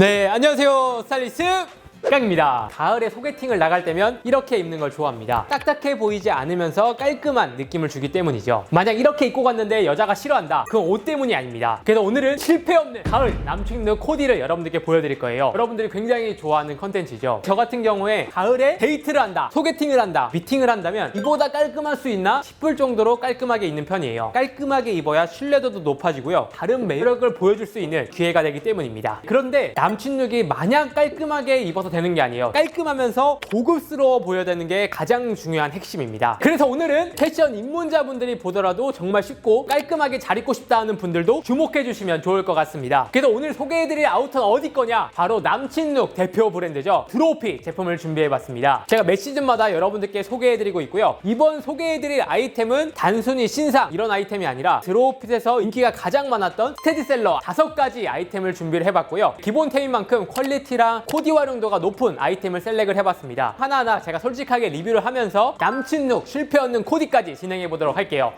네, 안녕하세요. 스타일리스트 깡입니다. 가을에 소개팅을 나갈 때면 이렇게 입는 걸 좋아합니다. 딱딱해 보이지 않으면서 깔끔한 느낌을 주기 때문이죠. 만약 이렇게 입고 갔는데 여자가 싫어한다, 그건 옷 때문이 아닙니다. 그래서 오늘은 실패 없는 가을 남친 룩 코디를 여러분들께 보여드릴 거예요. 여러분들이 굉장히 좋아하는 컨텐츠죠. 저 같은 경우에 가을에 데이트를 한다, 소개팅을 한다, 미팅을 한다면 이보다 깔끔할 수 있나 싶을 정도로 깔끔하게 입는 편이에요. 깔끔하게 입어야 신뢰도도 높아지고요, 다른 매력을 보여줄 수 있는 기회가 되기 때문입니다. 그런데 남친 룩이 마냥 깔끔하게 입어서 되는 게 아니에요. 깔끔하면서 고급스러워 보여야 되는 게 가장 중요한 핵심입니다. 그래서 오늘은 패션 입문자분들이 보더라도 정말 쉽고 깔끔하게 잘 입고 싶다 하는 분들도 주목해 주시면 좋을 것 같습니다. 그래서 오늘 소개해드릴 아우터는 어디 거냐? 바로 남친룩 대표 브랜드죠. 드롭핏 제품을 준비해봤습니다. 제가 매 시즌마다 여러분들께 소개해드리고 있고요. 이번 소개해드릴 아이템은 단순히 신상 이런 아이템이 아니라 드롭핏에서 인기가 가장 많았던 스테디셀러 5가지 아이템을 준비를 해봤고요. 기본템인 만큼 퀄리티랑 코디 활용도가 높은 아이템을 셀렉을 해봤습니다. 하나하나 제가 솔직하게 리뷰를 하면서 남친 룩 실패 없는 코디까지 진행해 보도록 할게요.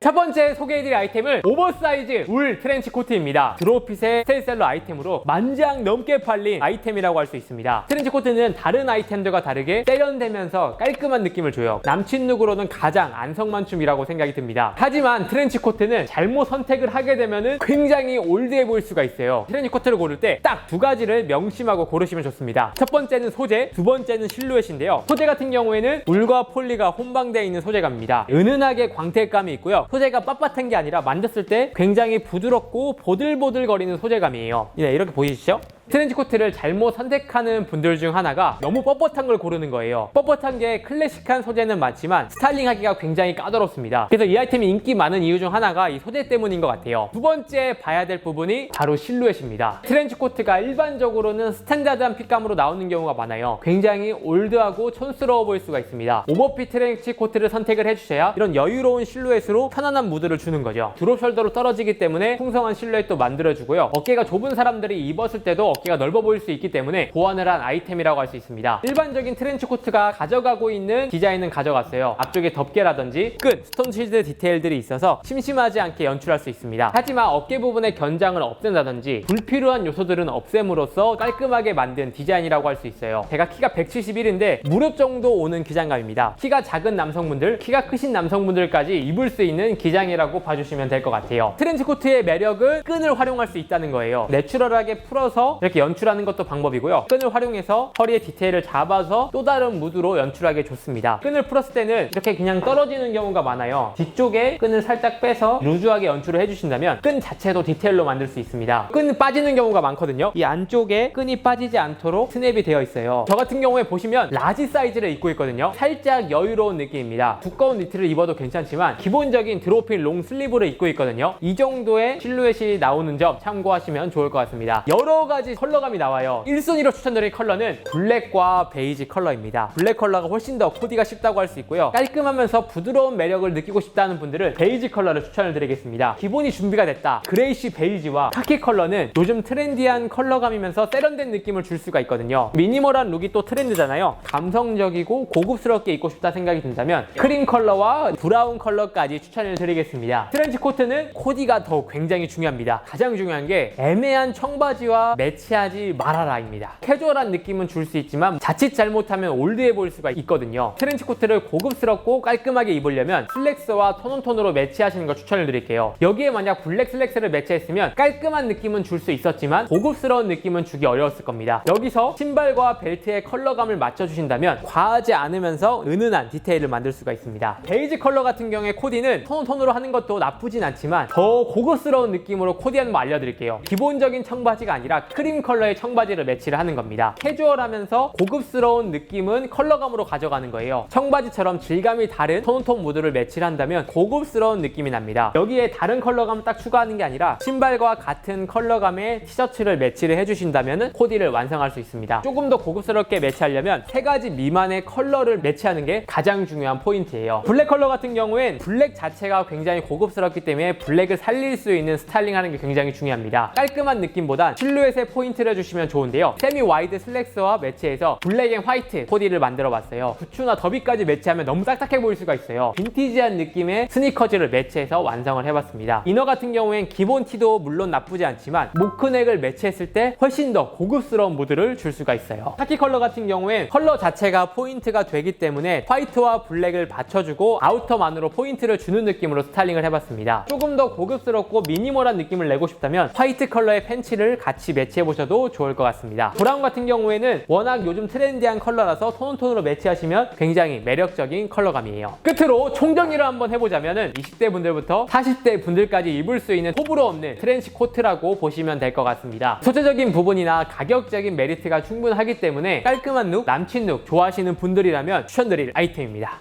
첫 번째 소개해드릴 아이템은 오버사이즈 울 트렌치 코트입니다. 드롭핏의 스테디셀러 아이템으로 10,000장 넘게 팔린 아이템이라고 할 수 있습니다. 트렌치 코트는 다른 아이템들과 다르게 세련되면서 깔끔한 느낌을 줘요. 남친 룩으로는 가장 안성맞춤이라고 생각이 듭니다. 하지만 트렌치 코트는 잘못 선택을 하게 되면 굉장히 올드해 보일 수가 있어요. 트렌치 코트를 고를 때 딱 2가지를 명심하고 고르시면 좋습니다. 첫 번째는 소재, 두 번째는 실루엣인데요. 소재 같은 경우에는 울과 폴리가 혼방되어 있는 소재감입니다. 은은하게 광택감이 있고요. 소재가 빳빳한 게 아니라 만졌을 때 굉장히 부드럽고 보들보들거리는 소재감이에요. 네, 이렇게 보이시죠? 트렌치 코트를 잘못 선택하는 분들 중 하나가 너무 뻣뻣한 걸 고르는 거예요. 뻣뻣한 게 클래식한 소재는 맞지만 스타일링하기가 굉장히 까다롭습니다. 그래서 이 아이템이 인기 많은 이유 중 하나가 이 소재 때문인 것 같아요. 두 번째 봐야 될 부분이 바로 실루엣입니다. 트렌치 코트가 일반적으로는 스탠다드한 핏감으로 나오는 경우가 많아요. 굉장히 올드하고 촌스러워 보일 수가 있습니다. 오버핏 트렌치 코트를 선택을 해주셔야 이런 여유로운 실루엣으로 편안한 무드를 주는 거죠. 드롭 숄더로 떨어지기 때문에 풍성한 실루엣도 만들어주고요. 어깨가 좁은 사람들이 입었을 때도 어깨가 넓어 보일 수 있기 때문에 보완을 한 아이템이라고 할 수 있습니다. 일반적인 트렌치 코트가 가져가고 있는 디자인은 가져갔어요. 앞쪽에 덮개라든지 끈, 스톤 쉴드 디테일들이 있어서 심심하지 않게 연출할 수 있습니다. 하지만 어깨 부분의 견장을 없앤다든지 불필요한 요소들은 없앰으로써 깔끔하게 만든 디자인이라고 할 수 있어요. 제가 키가 171인데 무릎 정도 오는 기장감입니다. 키가 작은 남성분들, 키가 크신 남성분들까지 입을 수 있는 기장이라고 봐주시면 될 것 같아요. 트렌치 코트의 매력은 끈을 활용할 수 있다는 거예요. 내추럴하게 풀어서 이렇게 연출하는 것도 방법이고요. 끈을 활용해서 허리의 디테일을 잡아서 또 다른 무드로 연출하기 좋습니다. 끈을 풀었을 때는 이렇게 그냥 떨어지는 경우가 많아요. 뒤쪽에 끈을 살짝 빼서 루즈하게 연출을 해주신다면 끈 자체도 디테일로 만들 수 있습니다. 끈 빠지는 경우가 많거든요. 이 안쪽에 끈이 빠지지 않도록 스냅이 되어 있어요. 저 같은 경우에 보시면 라지 사이즈를 입고 있거든요. 살짝 여유로운 느낌입니다. 두꺼운 니트를 입어도 괜찮지만 기본적인 드롭핏 롱 슬리브를 입고 있거든요. 이 정도의 실루엣이 나오는 점 참고하시면 좋을 것 같습니다. 여러 가지 컬러감이 나와요. 1순위로 추천드릴 컬러는 블랙과 베이지 컬러입니다. 블랙 컬러가 훨씬 더 코디가 쉽다고 할 수 있고요. 깔끔하면서 부드러운 매력을 느끼고 싶다는 분들은 베이지 컬러를 추천을 드리겠습니다. 기본이 준비가 됐다. 그레이쉬 베이지와 카키 컬러는 요즘 트렌디한 컬러감이면서 세련된 느낌을 줄 수가 있거든요. 미니멀한 룩이 또 트렌드잖아요. 감성적이고 고급스럽게 입고 싶다 생각이 든다면 크림 컬러와 브라운 컬러까지 추천을 드리겠습니다. 트렌치 코트는 코디가 더 굉장히 중요합니다. 가장 중요한 게 애매한 청바지와 매치하지 말아라입니다. 캐주얼한 느낌은 줄 수 있지만 자칫 잘못하면 올드해 보일 수가 있거든요. 트렌치 코트를 고급스럽고 깔끔하게 입으려면 슬랙스와 톤온톤으로 매치하시는 걸 추천을 드릴게요. 여기에 만약 블랙 슬랙스를 매치했으면 깔끔한 느낌은 줄 수 있었지만 고급스러운 느낌은 주기 어려웠을 겁니다. 여기서 신발과 벨트의 컬러감을 맞춰주신다면 과하지 않으면서 은은한 디테일을 만들 수가 있습니다. 베이지 컬러 같은 경우에 코디는 톤온톤으로 하는 것도 나쁘진 않지만 더 고급스러운 느낌으로 코디하는 거 알려드릴게요. 기본적인 청바지가 아니라 크림 컬러의 청바지를 매치를 하는 겁니다. 캐주얼하면서 고급스러운 느낌은 컬러감으로 가져가는 거예요. 청바지처럼 질감이 다른 톤온톤 무드를 매치를 한다면 고급스러운 느낌이 납니다. 여기에 다른 컬러감을 딱 추가하는 게 아니라 신발과 같은 컬러감의 티셔츠를 매치를 해주신다면 코디를 완성할 수 있습니다. 조금 더 고급스럽게 매치하려면 3가지 미만의 컬러를 매치하는 게 가장 중요한 포인트예요. 블랙 컬러 같은 경우엔 블랙 자체가 굉장히 고급스럽기 때문에 블랙을 살릴 수 있는 스타일링 하는 게 굉장히 중요합니다. 깔끔한 느낌보단 실루엣의 포인트를 해주시면 좋은데요. 세미 와이드 슬랙스와 매치해서 블랙 앤 화이트 코디를 만들어봤어요. 부츠나 더비까지 매치하면 너무 딱딱해 보일 수가 있어요. 빈티지한 느낌의 스니커즈를 매치해서 완성을 해봤습니다. 이너 같은 경우엔 기본 티도 물론 나쁘지 않지만 모크넥을 매치했을 때 훨씬 더 고급스러운 무드를 줄 수가 있어요. 카키 컬러 같은 경우엔 컬러 자체가 포인트가 되기 때문에 화이트와 블랙을 받쳐주고 아우터만으로 포인트를 주는 느낌으로 스타일링을 해봤습니다. 조금 더 고급스럽고 미니멀한 느낌을 내고 싶다면 화이트 컬러의 팬츠를 같이 매치해보셔도 좋을 것 같습니다. 브라운 같은 경우에는 워낙 요즘 트렌디한 컬러라서 톤온톤으로 매치하시면 굉장히 매력적인 컬러감이에요. 끝으로 총정리를 한번 해보자면 20대 분들부터 40대 분들까지 입을 수 있는 호불호 없는 트렌치 코트라고 보시면 될 것 같습니다. 소재적인 부분이나 가격적인 메리트가 충분하기 때문에 깔끔한 룩, 남친 룩 좋아하시는 분들이라면 추천드릴 아이템입니다.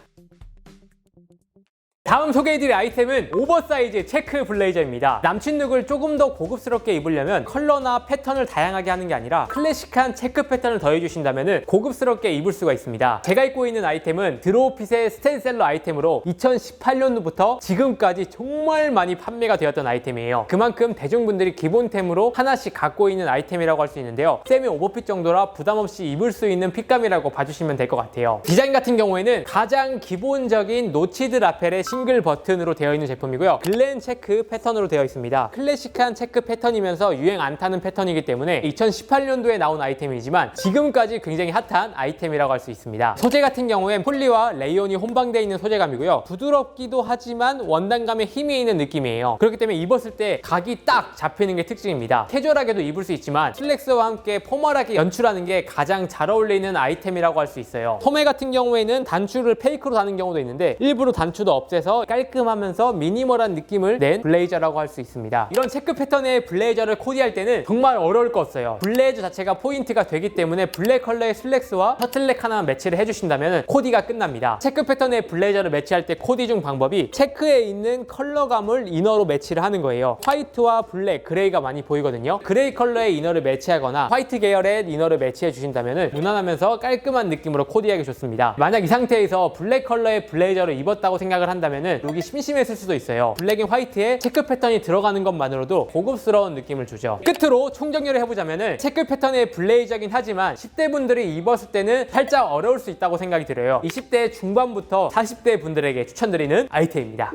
다음 소개해드릴 아이템은 오버사이즈 체크 블레이저입니다. 남친 룩을 조금 더 고급스럽게 입으려면 컬러나 패턴을 다양하게 하는 게 아니라 클래식한 체크 패턴을 더해주신다면 고급스럽게 입을 수가 있습니다. 제가 입고 있는 아이템은 드로우핏의 스테디셀러 아이템으로 2018년도부터 지금까지 정말 많이 판매가 되었던 아이템이에요. 그만큼 대중분들이 기본템으로 하나씩 갖고 있는 아이템이라고 할 수 있는데요. 세미 오버핏 정도라 부담없이 입을 수 있는 핏감이라고 봐주시면 될 것 같아요. 디자인 같은 경우에는 가장 기본적인 노치드 라펠의 싱글 버튼으로 되어 있는 제품이고요. 글렌 체크 패턴으로 되어 있습니다. 클래식한 체크 패턴이면서 유행 안 타는 패턴이기 때문에 2018년도에 나온 아이템이지만 지금까지 굉장히 핫한 아이템이라고 할 수 있습니다. 소재 같은 경우엔 폴리와 레이온이 혼방되어 있는 소재감이고요. 부드럽기도 하지만 원단감에 힘이 있는 느낌이에요. 그렇기 때문에 입었을 때 각이 딱 잡히는 게 특징입니다. 캐주얼하게도 입을 수 있지만 슬랙스와 함께 포멀하게 연출하는 게 가장 잘 어울리는 아이템이라고 할 수 있어요. 소매 같은 경우에는 단추를 페이크로 다는 경우도 있는데 일부러 단추도 없애서 깔끔하면서 미니멀한 느낌을 낸 블레이저라고 할 수 있습니다. 이런 체크 패턴의 블레이저를 코디할 때는 정말 어려울 거 없어요. 블레이저 자체가 포인트가 되기 때문에 블랙 컬러의 슬랙스와 터틀넥 하나만 매치를 해주신다면 코디가 끝납니다. 체크 패턴의 블레이저를 매치할 때 코디 중 방법이 체크에 있는 컬러감을 이너로 매치를 하는 거예요. 화이트와 블랙, 그레이가 많이 보이거든요. 그레이 컬러의 이너를 매치하거나 화이트 계열의 이너를 매치해 주신다면 무난하면서 깔끔한 느낌으로 코디하기 좋습니다. 만약 이 상태에서 블랙 컬러의 블레이저를 입었다고 생각을 한다면 룩이 심심했을 수도 있어요. 블랙 앤 화이트에 체크 패턴이 들어가는 것만으로도 고급스러운 느낌을 주죠. 끝으로 총정리를 해보자면 체크 패턴의 블레이저긴 하지만 10대 분들이 입었을 때는 살짝 어려울 수 있다고 생각이 들어요. 20대 중반부터 40대 분들에게 추천드리는 아이템입니다.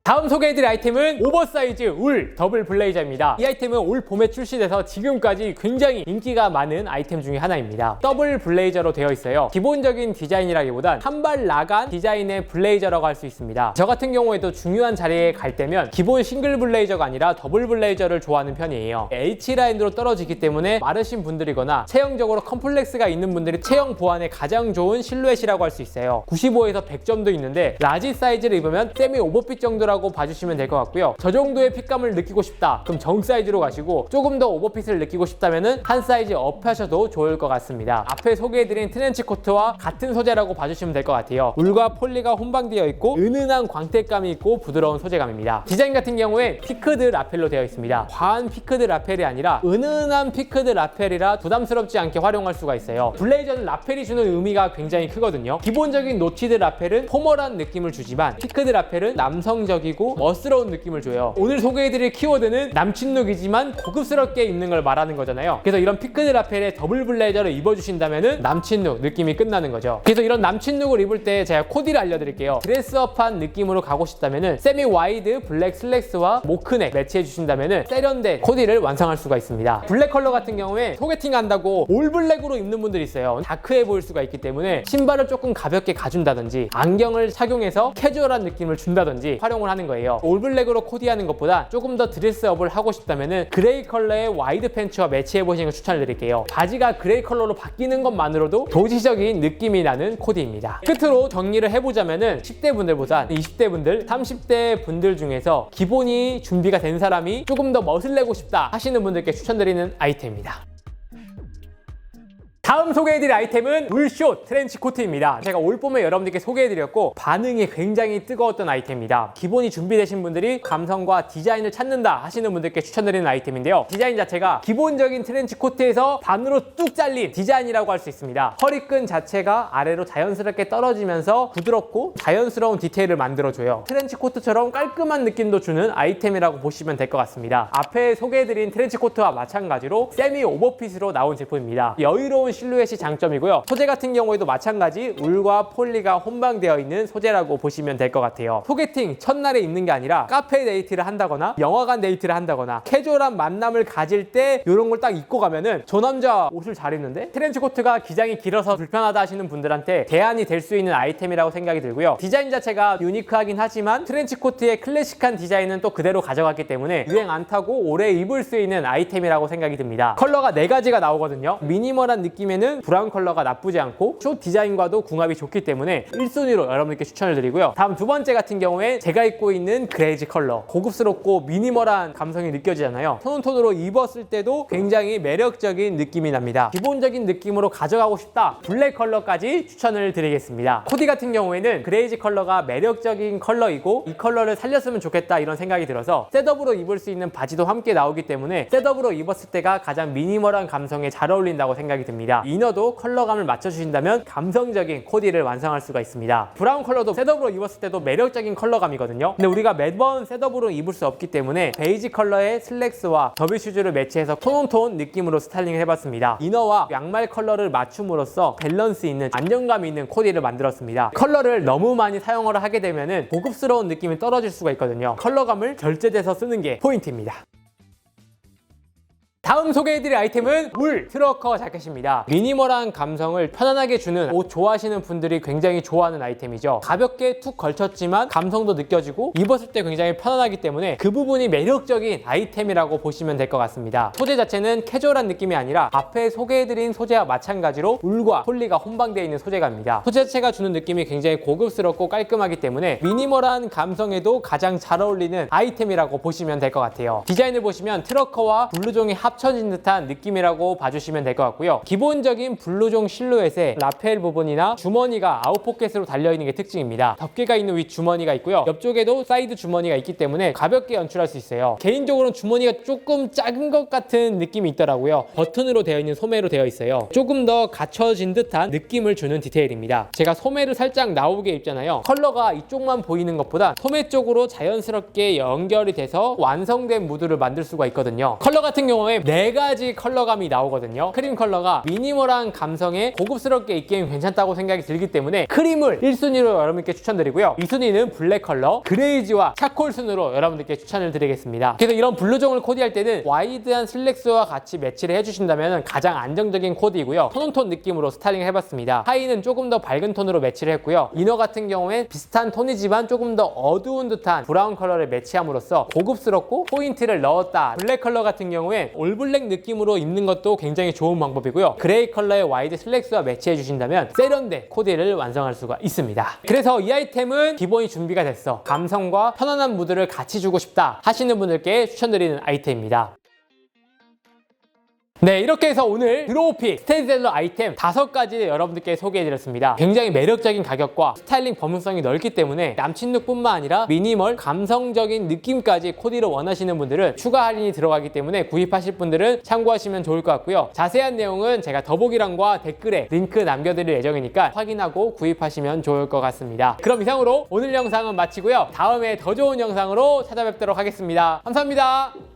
다음 소개해드릴 아이템은 오버사이즈 울 더블 블레이저입니다. 이 아이템은 올 봄에 출시돼서 지금까지 굉장히 인기가 많은 아이템 중에 하나입니다. 더블 블레이저로 되어 있어요. 기본적인 디자인이라기보단 한 발 나간 디자인의 블레이저라고 할 수 있습니다. 저 같은 경우에도 중요한 자리에 갈 때면 기본 싱글 블레이저가 아니라 더블 블레이저를 좋아하는 편이에요. H라인으로 떨어지기 때문에 마르신 분들이거나 체형적으로 컴플렉스가 있는 분들이 체형 보완에 가장 좋은 실루엣이라고 할 수 있어요. 95에서 100점도 있는데 라지 사이즈를 입으면 세미 오버핏 정도라고 봐주시면 될 것 같고요. 저 정도의 핏감을 느끼고 싶다 그럼 정 사이즈로 가시고 조금 더 오버핏을 느끼고 싶다면 한 사이즈 업 하셔도 좋을 것 같습니다. 앞에 소개해드린 트렌치 코트와 같은 소재라고 봐주시면 될 것 같아요. 울과 폴리가 혼방되어 있고 은은한 광택감이 있고 부드러운 소재감입니다. 디자인 같은 경우에 피크드 라펠로 되어 있습니다. 과한 피크드 라펠이 아니라 은은한 피크드 라펠이라 부담스럽지 않게 활용할 수가 있어요. 블레이저는 라펠이 주는 의미가 굉장히 크거든요. 기본적인 노치드 라펠은 포멀한 느낌을 주지만 피크드 라펠은 남성적인 고 멋스러운 느낌을 줘요. 오늘 소개해드릴 키워드는 남친 룩이지만 고급스럽게 입는 걸 말하는 거잖아요. 그래서 이런 피크드 라펠에 더블 블레이저를 입어주신다면 남친 룩 느낌이 끝나는 거죠. 그래서 이런 남친 룩을 입을 때 제가 코디를 알려드릴게요. 드레스업한 느낌으로 가고 싶다면 세미 와이드 블랙 슬랙스와 모크넥 매치해 주신다면 세련된 코디를 완성할 수가 있습니다. 블랙 컬러 같은 경우에 소개팅 한다고 올 블랙으로 입는 분들이 있어요. 다크해 보일 수가 있기 때문에 신발을 조금 가볍게 가준다든지 안경을 착용해서 캐주얼한 느낌을 준다든지 활용을 하는 거예요. 올블랙으로 코디하는 것보다 조금 더 드레스업을 하고 싶다면 그레이 컬러의 와이드 팬츠와 매치해 보시는 걸 추천드릴게요. 바지가 그레이 컬러로 바뀌는 것만으로도 도시적인 느낌이 나는 코디입니다. 끝으로 정리를 해보자면 10대 분들보다 20대 분들, 30대 분들 중에서 기본이 준비가 된 사람이 조금 더 멋을 내고 싶다 하시는 분들께 추천드리는 아이템입니다. 다음 소개해드릴 아이템은 울쇼 트렌치 코트입니다. 제가 올 봄에 여러분들께 소개해드렸고 반응이 굉장히 뜨거웠던 아이템입니다. 기본이 준비되신 분들이 감성과 디자인을 찾는다 하시는 분들께 추천드리는 아이템인데요. 디자인 자체가 기본적인 트렌치 코트에서 반으로 뚝 잘린 디자인이라고 할 수 있습니다. 허리끈 자체가 아래로 자연스럽게 떨어지면서 부드럽고 자연스러운 디테일을 만들어줘요. 트렌치 코트처럼 깔끔한 느낌도 주는 아이템이라고 보시면 될 것 같습니다. 앞에 소개해드린 트렌치 코트와 마찬가지로 세미 오버핏으로 나온 제품입니다. 여유로운 실루엣이 장점이고요. 소재 같은 경우에도 마찬가지 울과 폴리가 혼방되어 있는 소재라고 보시면 될 것 같아요. 소개팅 첫날에 입는 게 아니라 카페 데이트를 한다거나 영화관 데이트를 한다거나 캐주얼한 만남을 가질 때 이런 걸 딱 입고 가면은 저 남자 옷을 잘 입는데? 트렌치 코트가 기장이 길어서 불편하다 하시는 분들한테 대안이 될 수 있는 아이템이라고 생각이 들고요. 디자인 자체가 유니크하긴 하지만 트렌치 코트의 클래식한 디자인은 또 그대로 가져갔기 때문에 유행 안 타고 오래 입을 수 있는 아이템이라고 생각이 듭니다. 컬러가 4가지가 나오거든요. 미니멀한 느낌에는 브라운 컬러가 나쁘지 않고 숏 디자인과도 궁합이 좋기 때문에 1순위로 여러분께 추천을 드리고요. 다음 두 번째 같은 경우에 제가 입고 있는 그레이지 컬러. 고급스럽고 미니멀한 감성이 느껴지잖아요. 톤온톤으로 입었을 때도 굉장히 매력적인 느낌이 납니다. 기본적인 느낌으로 가져가고 싶다. 블랙 컬러까지 추천을 드리겠습니다. 코디 같은 경우에는 그레이지 컬러가 매력적인 컬러이고 이 컬러를 살렸으면 좋겠다 이런 생각이 들어서 셋업으로 입을 수 있는 바지도 함께 나오기 때문에 셋업으로 입었을 때가 가장 미니멀한 감성에 잘 어울린다고 생각이 듭니다. 이너도 컬러감을 맞춰주신다면 감성적인 코디를 완성할 수가 있습니다. 브라운 컬러도 셋업으로 입었을 때도 매력적인 컬러감이거든요. 근데 우리가 매번 셋업으로 입을 수 없기 때문에 베이지 컬러의 슬랙스와 더비 슈즈를 매치해서 톤온톤 느낌으로 스타일링을 해봤습니다. 이너와 양말 컬러를 맞춤으로써 밸런스 있는 안정감 있는 코디를 만들었습니다. 컬러를 너무 많이 사용을 하게 되면은 고급스러운 느낌이 떨어질 수가 있거든요. 컬러감을 절제돼서 쓰는 게 포인트입니다. 다음 소개해드릴 아이템은 울 트러커 자켓입니다. 미니멀한 감성을 편안하게 주는 옷 좋아하시는 분들이 굉장히 좋아하는 아이템이죠. 가볍게 툭 걸쳤지만 감성도 느껴지고 입었을 때 굉장히 편안하기 때문에 그 부분이 매력적인 아이템이라고 보시면 될 것 같습니다. 소재 자체는 캐주얼한 느낌이 아니라 앞에 소개해드린 소재와 마찬가지로 울과 폴리가 혼방되어 있는 소재감입니다. 소재 자체가 주는 느낌이 굉장히 고급스럽고 깔끔하기 때문에 미니멀한 감성에도 가장 잘 어울리는 아이템이라고 보시면 될 것 같아요. 디자인을 보시면 트러커와 블루종이 합쳐진 듯한 느낌이라고 봐주시면 될 것 같고요. 기본적인 블루종 실루엣에 라펠 부분이나 주머니가 아웃포켓으로 달려있는 게 특징입니다. 덮개가 있는 윗 주머니가 있고요. 옆쪽에도 사이드 주머니가 있기 때문에 가볍게 연출할 수 있어요. 개인적으로는 주머니가 조금 작은 것 같은 느낌이 있더라고요. 버튼으로 되어 있는 소매로 되어 있어요. 조금 더 갖춰진 듯한 느낌을 주는 디테일입니다. 제가 소매를 살짝 나오게 입잖아요. 컬러가 이쪽만 보이는 것보다 소매 쪽으로 자연스럽게 연결이 돼서 완성된 무드를 만들 수가 있거든요. 컬러 같은 경우에 4가지 컬러감이 나오거든요. 크림 컬러가 미니멀한 감성에 고급스럽게 입기엔 괜찮다고 생각이 들기 때문에 크림을 1순위로 여러분께 추천드리고요. 2순위는 블랙 컬러, 그레이지와 차콜 순으로 여러분들께 추천을 드리겠습니다. 그래서 이런 블루종을 코디할 때는 와이드한 슬랙스와 같이 매치를 해주신다면 가장 안정적인 코디이고요. 톤온톤 느낌으로 스타일링을 해봤습니다. 하의는 조금 더 밝은 톤으로 매치를 했고요. 이너 같은 경우에 비슷한 톤이지만 조금 더 어두운 듯한 브라운 컬러를 매치함으로써 고급스럽고 포인트를 넣었다. 블랙 컬러 같은 경우에 올블랙 느낌으로 입는 것도 굉장히 좋은 방법이고요. 그레이 컬러의 와이드 슬랙스와 매치해 주신다면 세련된 코디를 완성할 수가 있습니다. 그래서 이 아이템은 기본이 준비가 됐어. 감성과 편안한 무드를 같이 주고 싶다 하시는 분들께 추천드리는 아이템입니다. 네, 이렇게 해서 오늘 드로우핏 스테디셀러 아이템 5가지 여러분들께 소개해드렸습니다. 굉장히 매력적인 가격과 스타일링 범용성이 넓기 때문에 남친룩뿐만 아니라 미니멀, 감성적인 느낌까지 코디를 원하시는 분들은 추가 할인이 들어가기 때문에 구입하실 분들은 참고하시면 좋을 것 같고요. 자세한 내용은 제가 더보기란과 댓글에 링크 남겨드릴 예정이니까 확인하고 구입하시면 좋을 것 같습니다. 그럼 이상으로 오늘 영상은 마치고요. 다음에 더 좋은 영상으로 찾아뵙도록 하겠습니다. 감사합니다.